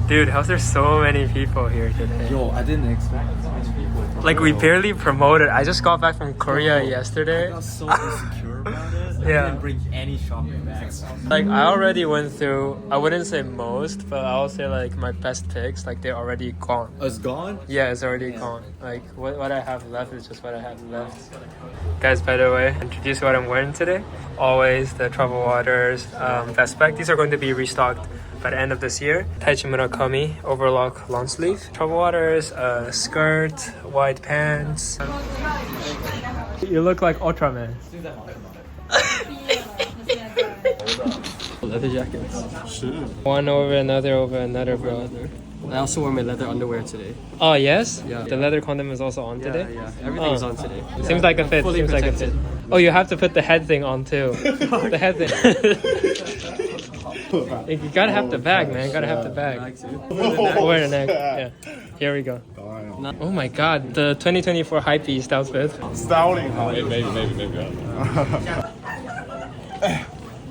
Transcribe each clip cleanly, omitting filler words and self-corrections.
Dude, how's there so many people here today? Yo, I didn't expect so many people. Like we barely promoted. I just got back from Korea yesterday. I got so insecure about it. I Yeah. didn't bring any shopping bags. Like I already went through, I wouldn't say most, but I'll say like my best picks, like they're already gone. It's gone? Yeah, it's already gone. Like what I have left is just what I have left. Guys, by the way, introduce what I'm wearing today. Always the Troubled Waters vest pack. These are going to be restocked by the end of this year. Taichi Murakami overlock long sleeve. Troubled Waters, skirt, white pants. You look like Ultraman. Leather jackets. Sure. One over another, bro. I also wore my leather underwear today. Oh yes? Yeah. The leather condom is also on today? Yeah, everything's Oh. on today. Seems like a fit. Fully Seems like a fit. protected. Oh, you have to put the head thing on too. The head thing. You gotta have the bag, man. Gotta have the bag. Over the neck. Yeah. Here we go. Oh my god, the 2024 hypebeast outfit. Styling. Maybe.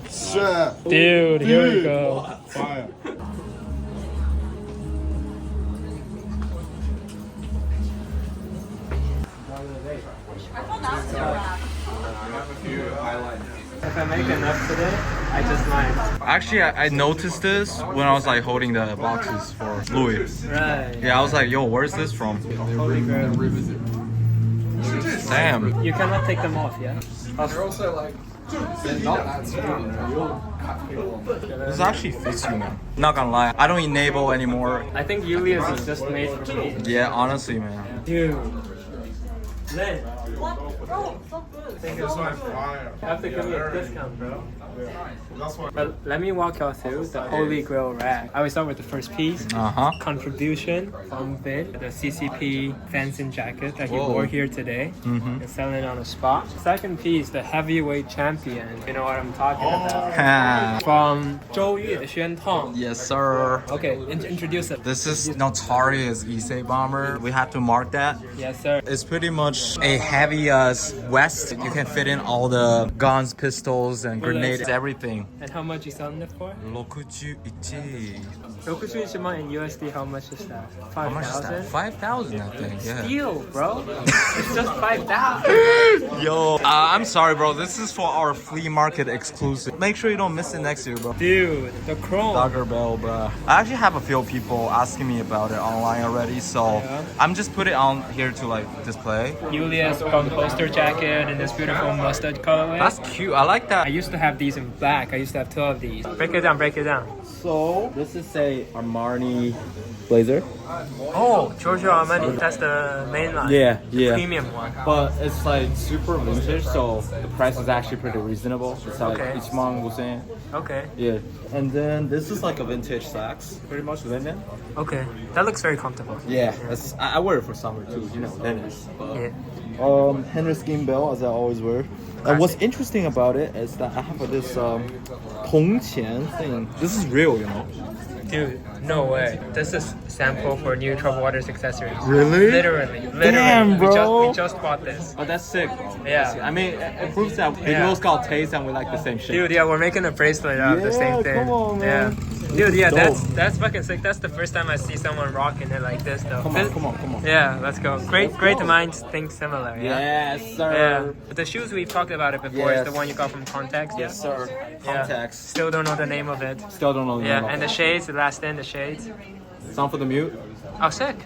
Shit. Dude, here we go. Fire. If I make enough today, I just might. Actually, I noticed this when I was like holding the boxes for Louis. Right. Yeah, I was like, yo, where's this from? Holy girl. Damn. You cannot take them off, yeah? This actually fits you, man. Not gonna lie, I don't enable anymore. I think Julius is just made for me. Yeah, honestly, man. Dude. Lin. This one fire. You have to give me a discount, bro. That's what. But let me walk y'all through the Holy Grail rack. I always start with the first piece. Uh-huh. Contribution from Vid, the CCP fencing jacket that he Whoa. wore here today. Mm-hmm. And selling on the spot. Second piece, the heavyweight champion. You know what I'm talking about. Ha. From Zhou Yue Xuan Tong. Yes, sir. Okay, introduce it. This is notorious Issey bomber. We have to mark that. Yes, sir. It's pretty much a heavy vest. You can fit in all the guns, pistols, and grenades, everything. And how much you selling it for? 61. 61in USD, how much is that? How much is that? 5,000? 5,000, I think. Yeah. Deal, bro. It's just 5,000. Yo, I'm sorry, bro. This is for our flea market exclusive. Make sure you don't miss it next year, bro. Dude, the chrome. Dogger Bell, bro. I actually have a few people asking me about it online already, so Yeah. I'm just put it on here to like display. Julius from poster jacket in this beautiful mustard colorway. That's cute. I like I that. used to have these in black. I used to have 2 of these. Break it down, break it down. So, this is a Armani blazer. Oh, Giorgio Armani. That's the main line. Yeah. Premium one. But it's like super vintage, so the price is actually pretty reasonable. It's like Okay. 15,000. Okay. Yeah. And then this is like a vintage slacks, pretty much linen. Okay. That looks very comfortable. Yeah. I wear it for summer too, you know, linen. Yeah. Henry skin bell as I always wear. And what's interesting about it is that I have this 铜钱 thing. This is real, you know. Dude, no way. This is sample for new Troubled Waters accessories. Really? Literally. Damn, bro. We just bought this. But that's sick, bro. Yeah. I mean, it proves that we Yeah. both got taste and we like the same shit. Dude, yeah, we're making a bracelet out of the same Yeah, thing. come on, man. Yeah. Dude, yeah, Dope. that's fucking sick. That's the first time I see someone rocking it like this, though. Come on. Yeah, let's go. Great minds think similar. Yeah. Yes, sir. Yeah. But the shoes we've talked about it before is Yes. the one you got from Context. Yes, sir. Yeah. Contacts. Still don't know the name of it. Still don't know the name Yeah, of and it. the shades, the last in the shades. Sound for the mute. Oh, sick.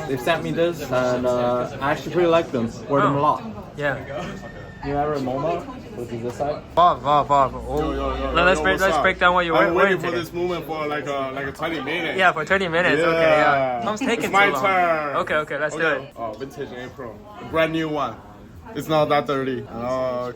They sent me this, and I actually really like them. Wear them a lot. Yeah. You ever MoMA? Which is this side? Bob. Oh. Yo, Let's what's up? break down what you're I'm wearing waiting for today. this moment for like a 20 minutes. Yeah, for 20 minutes. Okay, yeah. Mom's taking It's my too long. turn. Okay, let's do it. Oh, vintage April, brand new one. It's not that dirty.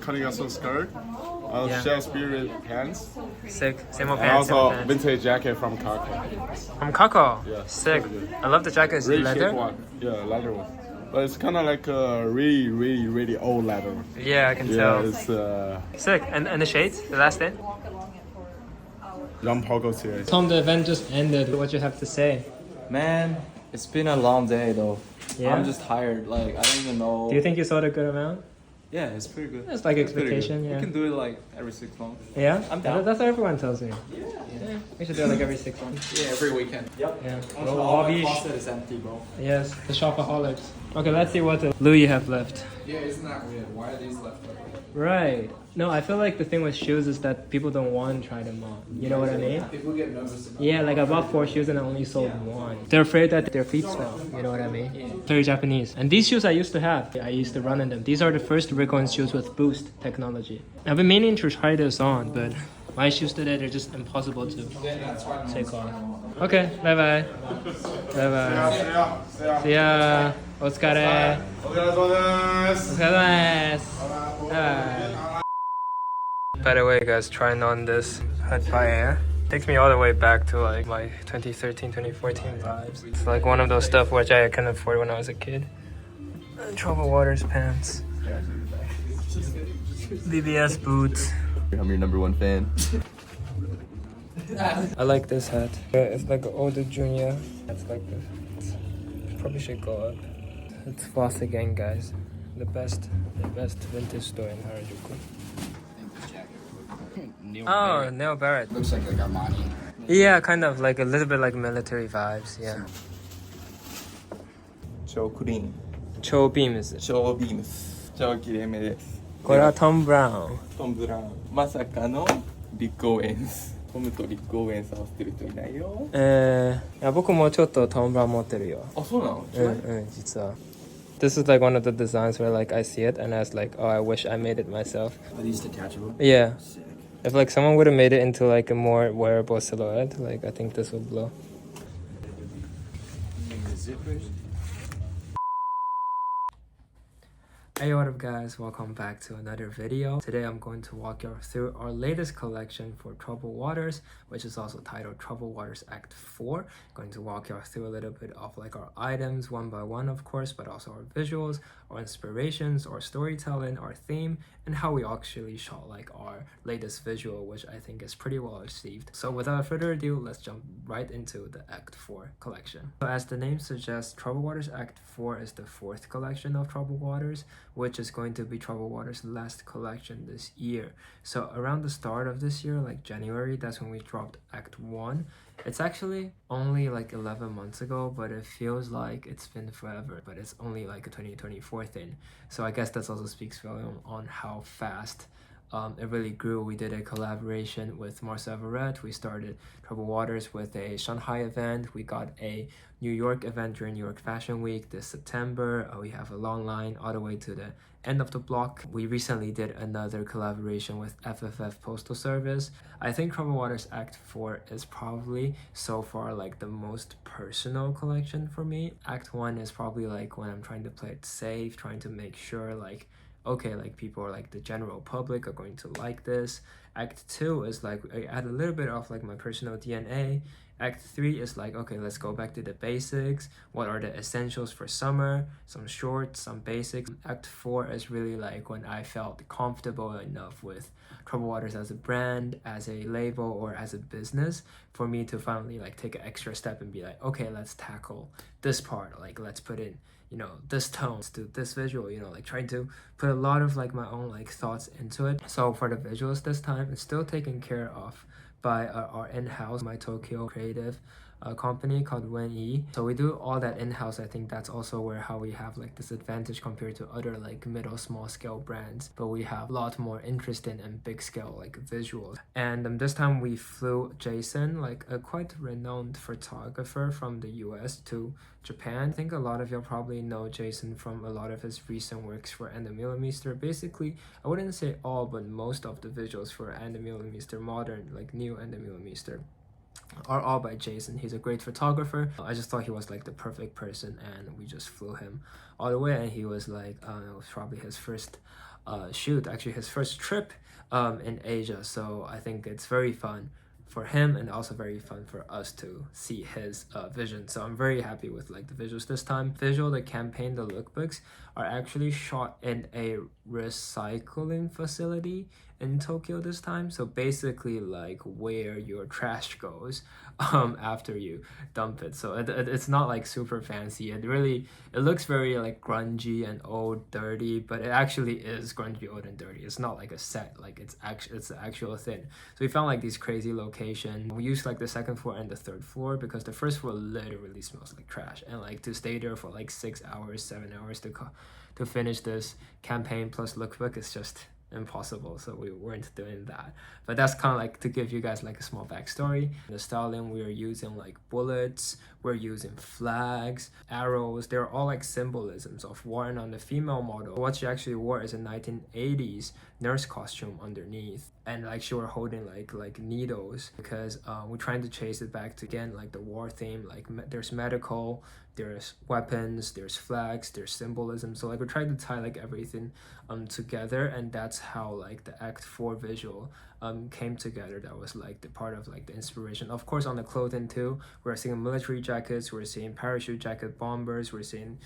Cutting out some skirt, Yeah. shell spirit pants, Sick. Same old and pants. same old also pants. vintage jacket from Kako. From Kako. Yeah. Sick. I love the jacket. Is it Really leather? cheap one. Yeah, leather one. But it's kind of like a really old leather. Yeah, I can Yeah, tell. it's Sick. And the shades? The last in? Ram Pogo series. Tom, the event just ended. What you have to say? Man, it's been a long day though. Yeah? I'm just tired. Like I don't even know. Do you think you sold a good amount? Yeah, it's pretty good. It's like It's pretty good. expectation, yeah. You can do it like every 6 months. Yeah? I'm down. That's what everyone tells me. Yeah. We should do it like every 6 months. Yeah, every weekend. Yep. Yeah. Also, all my closet is empty, bro. Yes, the shopaholics. Okay, let's see what the Louis have left. Yeah, isn't that weird? Why are these left over? Right. No, I feel like the thing with shoes is that people don't want to try them on. You know what I mean? People get nervous about Yeah, like I bought 4 shoes and I only sold 1. They're afraid that their feet smell. You know what I mean? Very Japanese. And these shoes I used to have. I used to run in them. These are the first Ricon shoes with Boost technology. I've been meaning to try this on, but my shoes today, they're just impossible to take off. Okay, bye-bye. Bye-bye. See ya. お疲れ。お疲れ様です。お疲れ様です。Bye. By the way, guys, trying on this Head by Air takes me all the way back to like my 2013, 2014 vibes. It's like one of those stuff which I couldn't afford when I was a kid. Trouble Waters pants. BBS boots. I'm your #1 fan. I like this hat. It's like an older junior. It's like this. Probably should go up. It's Floss again, guys. The best vintage store in Harajuku. Oh, Neil Barrett. Looks like Armani. Yeah, kind of like a little bit like military vibes. Yeah. Joe Green. Cho Beams. Joe Beams. Joe きれいめです。これはトム・ブラウン。トム・ブラウン。まさかのリック・オーエンス。トムとリック・オーエンス合わせてる人いないよ。いや僕もちょっとトム・ブラウン持ってるよ。あ、そうなの？実は。This is like one of the designs where like I see it and I was like, oh, I wish I made it myself. Are these detachable? Yeah. If like someone would have made it into like a more wearable silhouette, like I think this would blow. Zippers? Hey, what up guys, welcome back to another video. Today I'm going to walk you through our latest collection for Troubled Waters, which is also titled Troubled Waters Act 4. Going to walk you through a little bit of like our items one by one, of course, but also our visuals, our inspirations, our storytelling, our theme, and how we actually shot like our latest visual, which I think is pretty well received. So without further ado, let's jump right into the Act 4 collection. So as the name suggests, Troubled Waters Act 4 is the 4th collection of Troubled Waters, which is going to be Troubled Waters' last collection this year. So around the start of this year, like January, that's when we dropped Act 1. It's actually only like 11 months ago, but it feels like it's been forever, but it's only like a 2024 thing. So I guess that also speaks volume on how fast it really grew. We did a collaboration with Marcel Verret. We started Troubled Waters with a Shanghai event. We got a New York event during New York Fashion Week this September. We have a long line all the way to the end of the block. We recently did another collaboration with FFF Postal Service. I think Troubled Waters Act 4 is probably so far like the most personal collection for me. Act 1 is probably like when I'm trying to play it safe, trying to make sure like okay, like people are like the general public are going to like this. Act 2 is like I add a little bit of like my personal DNA. Act 3 is like, okay, let's go back to the basics. What are the essentials for summer? Some shorts, some basics. Act 4 is really like when I felt comfortable enough with Troubled Waters as a brand, as a label, or as a business for me to finally like take an extra step and be like, okay, let's tackle this part. Like let's put in, you know, this tone, let's do this visual, you know, like trying to put a lot of like my own like thoughts into it. So for the visuals this time, it's still taken care of by our in-house, my Tokyo creative company called Wen-yi. So we do all that in-house. I think that's also where how we have like this advantage compared to other like middle small scale brands, but we have a lot more interesting and big scale like visuals. And this time we flew Jason, like a quite renowned photographer from the US to Japan. I think a lot of y'all probably know Jason from a lot of his recent works for &millimeter. Basically, I wouldn't say all, but most of the visuals for &millimeter, modern, like new &millimeter, are all by Jason. He's a great photographer. I just thought he was like the perfect person, and we just flew him all the way. And he was like, it was probably his first shoot, actually his first trip in Asia. So I think it's very fun for him and also very fun for us to see his vision. So I'm very happy with like the visuals this time. The campaign, the lookbooks are actually shot in a recycling facility in Tokyo this time. So basically like where your trash goes, after you dump it. So it's not like super fancy. It looks very like grungy and old, dirty, but it actually is grungy, old, and dirty. It's not like a set, like it's the actual thing. So we found like these crazy locations. We used like the second floor and the third floor because the first floor literally smells like trash, and like to stay there for like 6 hours, 7 hours to finish this campaign plus lookbook is just impossible, so we weren't doing that. But that's kind of like to give you guys like a small backstory. The styling, we are using like bullets, we're using flags, arrows. They're all like symbolisms of worn on the female model. What she actually wore is a 1980s nurse costume underneath, and like she were holding like needles because we're trying to chase it back to again like the war theme. Like there's medical, there's weapons, there's flags, there's symbolism. So like we're trying to tie like everything together, and that's how like the Act 4 visual came together. That was like the part of like the inspiration. Of course, on the clothing too, we're seeing military jackets, we're seeing parachute jacket bombers, we're seeing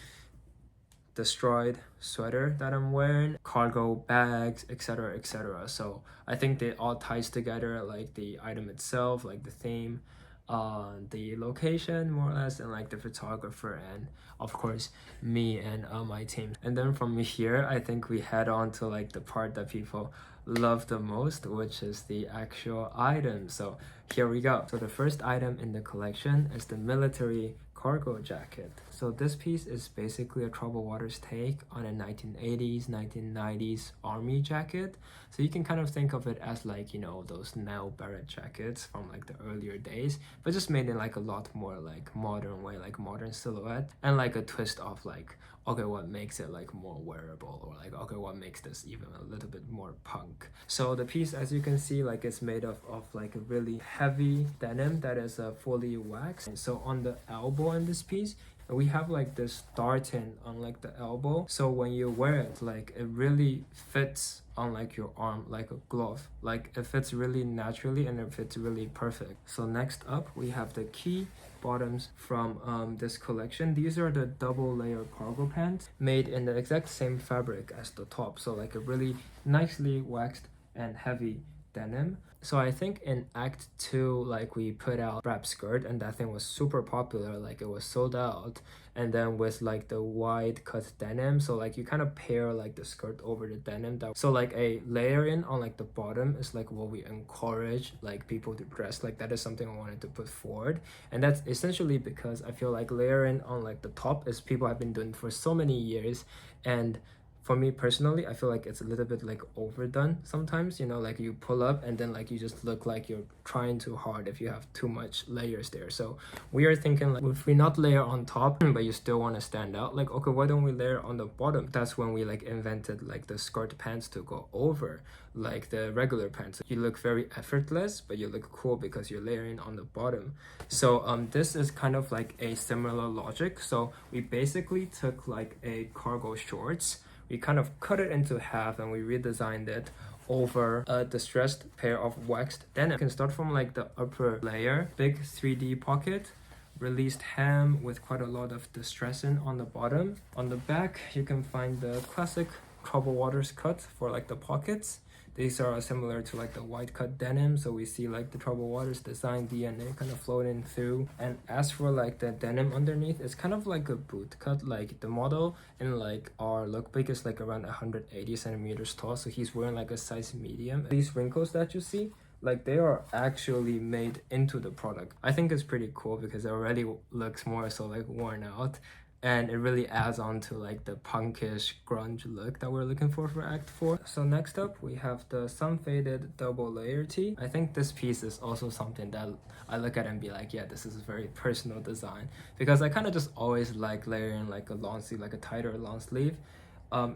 destroyed sweater that I'm wearing, cargo bags, etc, etc. So I think they all ties together, like the item itself, like the theme, the location more or less, and like the photographer, and of course me and my team. And then from here I think we head on to like the part that people love the most, which is the actual item. So here we go. So the first item in the collection is the military cargo jacket. So this piece is basically a Troubled Waters take on a 1980s 1990s army jacket. So you can kind of think of it as like, you know, those Nile Barrett jackets from like the earlier days, but just made in like a lot more like modern way, like modern silhouette, and like a twist of like, okay, what makes it like more wearable, or like, okay, what makes this even a little bit more punk. So the piece, as you can see, like it's made of like a really heavy denim that is fully waxed. And so on the elbow in this piece, we have like this tartan on like the elbow, so when you wear it, like it really fits on like your arm like a glove. Like it fits really naturally and it fits really perfect. So next up we have the key bottoms from this collection. These are the double layer cargo pants made in the exact same fabric as the top, so like a really nicely waxed and heavy denim. So I think in Act 2, like we put out wrap skirt, and that thing was super popular, like it was sold out. And then with like the wide cut denim, so like you kind of pair like the skirt over the denim. So like a layering on like the bottom is like what we encourage like people to dress like. That is something I wanted to put forward, and that's essentially because I feel like layering on like the top is people have been doing for so many years, and for me personally, I feel like it's a little bit like overdone sometimes, you know, like you pull up and then like you just look like you're trying too hard if you have too much layers there. So we are thinking like, if we not layer on top but you still want to stand out, like, okay, why don't we layer on the bottom? That's when we like invented like the skirt pants to go over like the regular pants. You look very effortless, but you look cool because you're layering on the bottom. So this is kind of like a similar logic. So we basically took like a cargo shorts, we kind of cut it into half and we redesigned it over a distressed pair of waxed denim. You can start from like the upper layer, big 3D pocket, released hem with quite a lot of distressing on the bottom. On the back, you can find the classic Troubled Waters cut for like the pockets. These are similar to like the wide cut denim, so we see like the Troubled Waters design DNA kind of floating through. And as for like the denim underneath, it's kind of like a boot cut. Like the model in like our lookbook is like around 180 centimeters tall, so he's wearing like a size medium. These wrinkles that you see, like they are actually made into the product. I think it's pretty cool because it already looks more so like worn out, and it really adds on to like the punkish grunge look that we're looking for Act 4. So next up we have the sun faded double layer tee. I think this piece is also something that I look at and be like, yeah, this is a very personal design, because I kind of just always like layering like a long sleeve, like a tighter long sleeve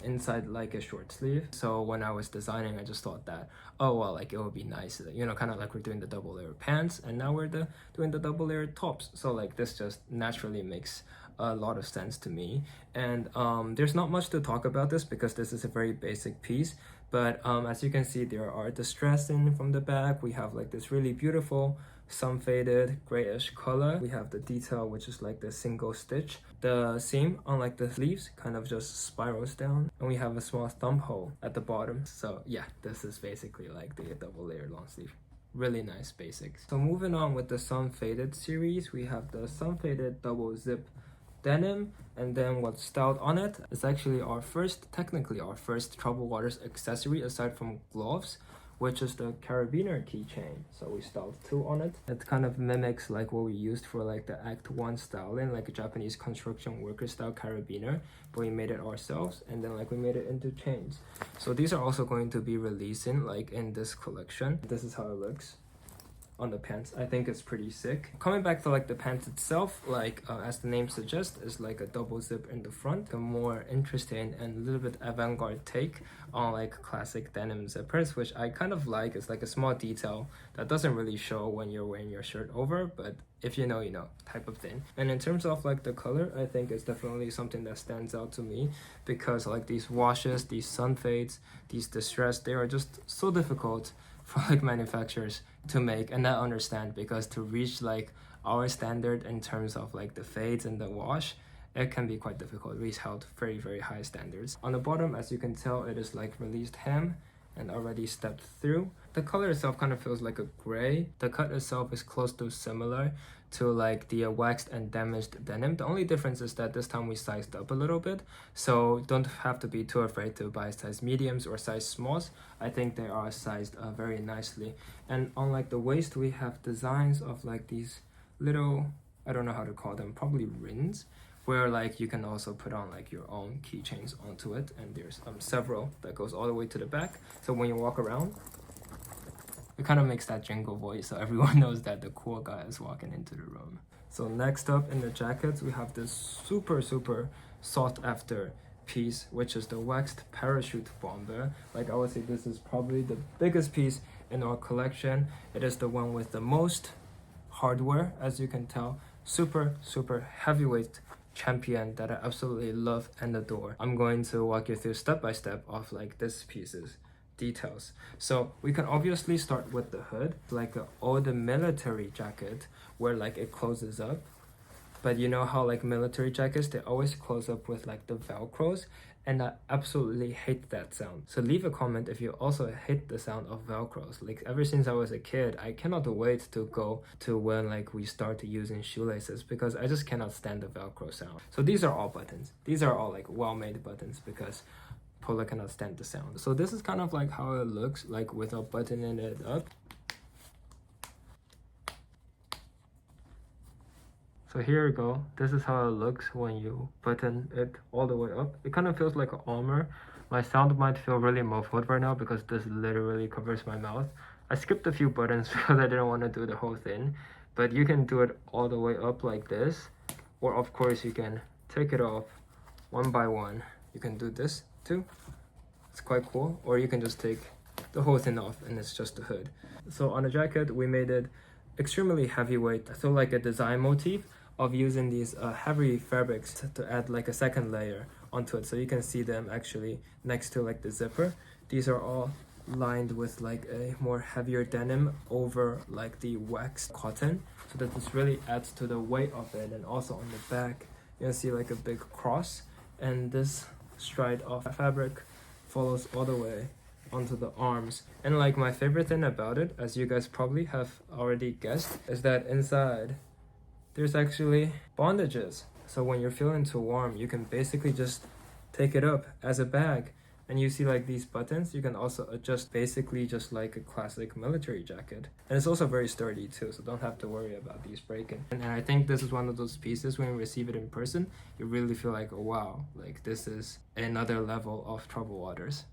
inside like a short sleeve. So when I was designing, I just thought that, oh well, like it would be nice, you know, kind of like we're doing the double layer pants and now we're doing the double layer tops. So like this just naturally makes a lot of sense to me. And there's not much to talk about this because this is a very basic piece, but as you can see, there are distressing from the back. We have like this really beautiful sun faded grayish color. We have the detail, which is like the single stitch. The seam on like the sleeves kind of just spirals down, and we have a small thumb hole at the bottom. So yeah, this is basically like the double layer long sleeve. really nice basics. So moving on with the Sun Faded series, we have the Sun Faded double zip denim, and then what's styled on it is actually technically our first Troubled Waters accessory aside from gloves, which is the carabiner keychain. So we styled 2 on it. It kind of mimics like what we used for like the Act 1 styling, like a Japanese construction worker style carabiner, but we made it ourselves, and then like we made it into chains. So these are also going to be releasing like in this collection. This is how it looks on the pants. I think it's pretty sick. Coming back to like the pants itself, like as the name suggests, is like a double zip in the front, a more interesting and a little bit avant-garde take on like classic denim zippers, which I kind of like. It's like a small detail that doesn't really show when you're wearing your shirt over, but if you know, you know, type of thing. And in terms of like the color, I think it's definitely something that stands out to me, because like these washes, these sun fades, these distress, they are just so difficult for like manufacturers to make, and I understand, because to reach like our standard in terms of like the fades and the wash, it can be quite difficult. We held very, very high standards. On the bottom, as you can tell, it is like released hem and already stepped through. The color itself kind of feels like a gray. The cut itself is close to similar to like the waxed and damaged denim. The only difference is that this time we sized up a little bit, so don't have to be too afraid to buy size mediums or size smalls. I think they are sized very nicely. And on like the waist, we have designs of like these little, I don't know how to call them, probably rings, where like you can also put on like your own keychains onto it, and there's several that goes all the way to the back, so when you walk around, it kind of makes that jingle voice, so everyone knows that the cool guy is walking into the room. So next up in the jackets, we have this super sought after piece, which is the waxed parachute bomber. Like I would say this is probably the biggest piece in our collection. It is the one with the most hardware, as you can tell. Super heavyweight champion that I absolutely love and adore. I'm going to walk you through step by step of like this piece's details. So we can obviously start with the hood, like an old military jacket where like it closes up. But you know how like military jackets, they always close up with like the velcros, and I absolutely hate that sound. So leave a comment if you also hate the sound of velcros. Like ever since I was a kid, I cannot wait to go to when like we start using shoelaces, because I just cannot stand the velcro sound. So these are all buttons. These are all like well-made buttons, because Paula cannot stand the sound. So this is kind of like how it looks like without buttoning it up. So here we go. This is how it looks when you button it all the way up. It kind of feels like an armor. My sound might feel really muffled right now because this literally covers my mouth. I skipped a few buttons because I didn't want to do the whole thing. But you can do it all the way up like this. Or of course you can take it off one by one. You can do this too. It's quite cool. Or you can just take the whole thing off and it's just the hood. So on the jacket, we made it extremely heavyweight. So like a design motif of using these heavy fabrics to add like a second layer onto it, so you can see them actually next to like the zipper. These are all lined with like a more heavier denim over like the waxed cotton, so that this really adds to the weight of it. And also on the back you can see like a big cross, and this stride of fabric follows all the way onto the arms. And like my favorite thing about it, as you guys probably have already guessed, is that inside there's actually bondages. So when you're feeling too warm, you can basically just take it up as a bag. And you see like these buttons, you can also adjust basically just like a classic military jacket. And it's also very sturdy too, so don't have to worry about these breaking. And I think this is one of those pieces when you receive it in person, you really feel like, oh, wow, like this is another level of Troubled Waters.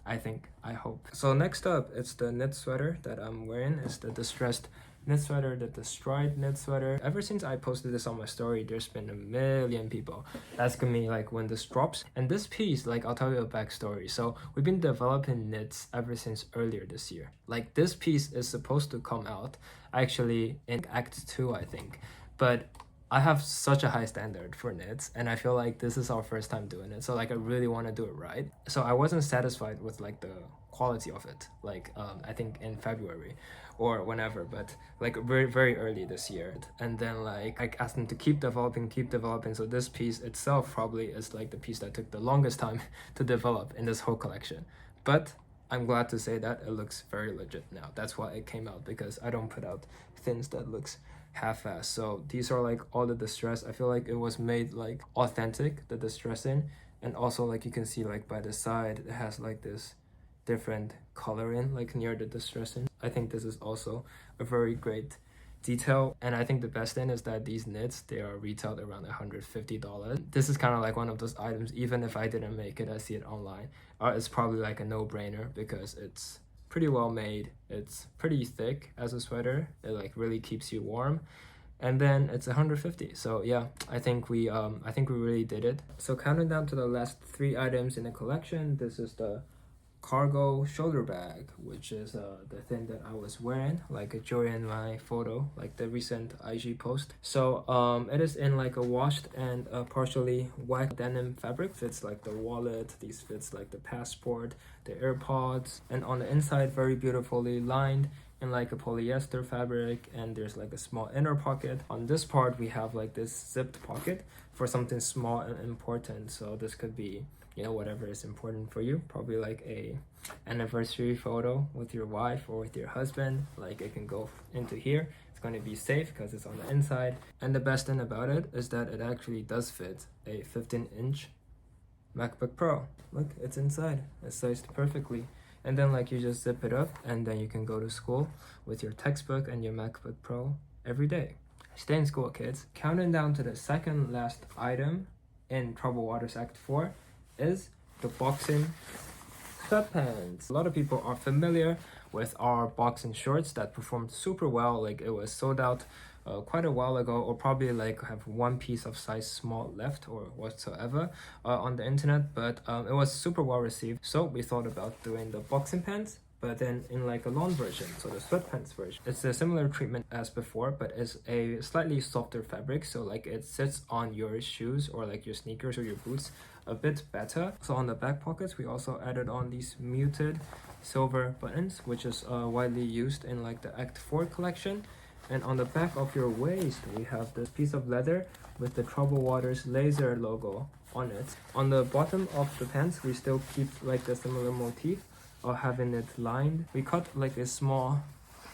I think, I hope. So next up, it's the knit sweater that I'm wearing. It's the distressed knit sweater, the stride knit sweater. Ever since I posted this on my story, there's been a million people asking me like when this drops. And this piece, like I'll tell you a backstory. So we've been developing knits ever since earlier this year. Like this piece is supposed to come out actually in Act 2, I think. But I have such a high standard for knits, and I feel like this is our first time doing it, so like I really want to do it right. So I wasn't satisfied with like the quality of it, like I think in February or whenever, but like very early this year. And then like I asked them to keep developing, so this piece itself probably is like the piece that took the longest time to develop in this whole collection. But I'm glad to say that it looks very legit now. That's why it came out, because I don't put out things that looks half-assed. So these are like all the distress. I feel like it was made like authentic, the distressing, and also like you can see like by the side it has like this different coloring like near the distressing. I think this is also a very great detail, and I think the best thing is that these knits, they are retailed around $150. This is kind of like one of those items, even if I didn't make it, I see it online, it's probably like a no-brainer because it's pretty well made, it's pretty thick as a sweater, it like really keeps you warm, and then it's 150. So yeah, I think we really did it. So counting down to the last 3 items in the collection, this is the cargo shoulder bag, which is the thing that I was wearing like during my photo, like the recent IG post. So it is in like a washed and partially waxed denim fabric. Fits like the wallet, these fits like the passport, the AirPods, and on the inside very beautifully lined in like a polyester fabric, and there's like a small inner pocket. On this part we have like this zipped pocket for something small and important. So this could be, you know, whatever is important for you, probably like a anniversary photo with your wife or with your husband, like it can go into here. It's going to be safe because it's on the inside, and the best thing about it is that it actually does fit a 15-inch MacBook Pro. Look, it's inside, it's sized perfectly. And then like you just zip it up, and then you can go to school with your textbook and your MacBook Pro every day. Stay in school, kids. Counting down to the second last item in Troubled Waters Act 4 is the boxing sweatpants. A lot of people are familiar with our boxing shorts that performed super well. Like it was sold out quite a while ago, or probably like have one piece of size small left or whatsoever on the internet, but it was super well received. So we thought about doing the boxing pants, but then in like a long version, so the sweatpants version. It's a similar treatment as before, but it's a slightly softer fabric, so like it sits on your shoes or like your sneakers or your boots a bit better. So on the back pockets we also added on these muted silver buttons, which is widely used in like the Act 4 collection. And on the back of your waist we have this piece of leather with the Troubled Waters laser logo on it. On the bottom of the pants we still keep like the similar motif of having it lined. We cut like a small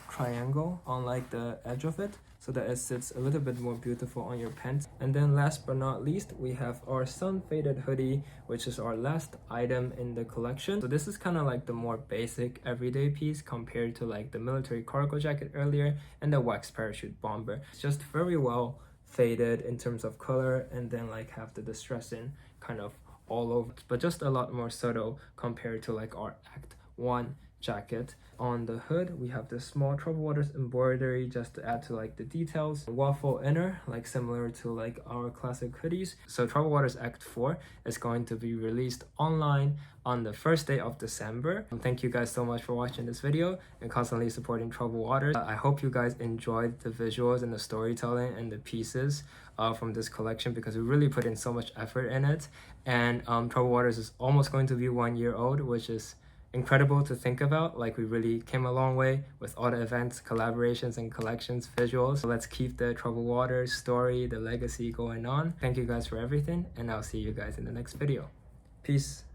triangle on like the edge of it so that it sits a little bit more beautiful on your pants. And then last but not least, we have our sun faded hoodie, which is our last item in the collection. So this is kind of like the more basic everyday piece compared to like the military cargo jacket earlier and the wax parachute bomber. It's just very well faded in terms of color, and then like have the distressing kind of all over, but just a lot more subtle compared to like our Act 1 jacket. On the hood we have this small Troubled Waters embroidery just to add to like the details. Waffle inner, like similar to like our classic hoodies. So Troubled Waters Act 4 is going to be released online on the 1st day of December. Thank you guys so much for watching this video and constantly supporting Troubled Waters. I hope you guys enjoyed the visuals and the storytelling and the pieces from this collection, because we really put in so much effort in it. And Troubled Waters is almost going to be 1 year old, which is incredible to think about. Like we really came a long way with all the events, collaborations, and collections, visuals. So let's keep the Troubled Waters story, the legacy going on. Thank you guys for everything, and I'll see you guys in the next video. Peace.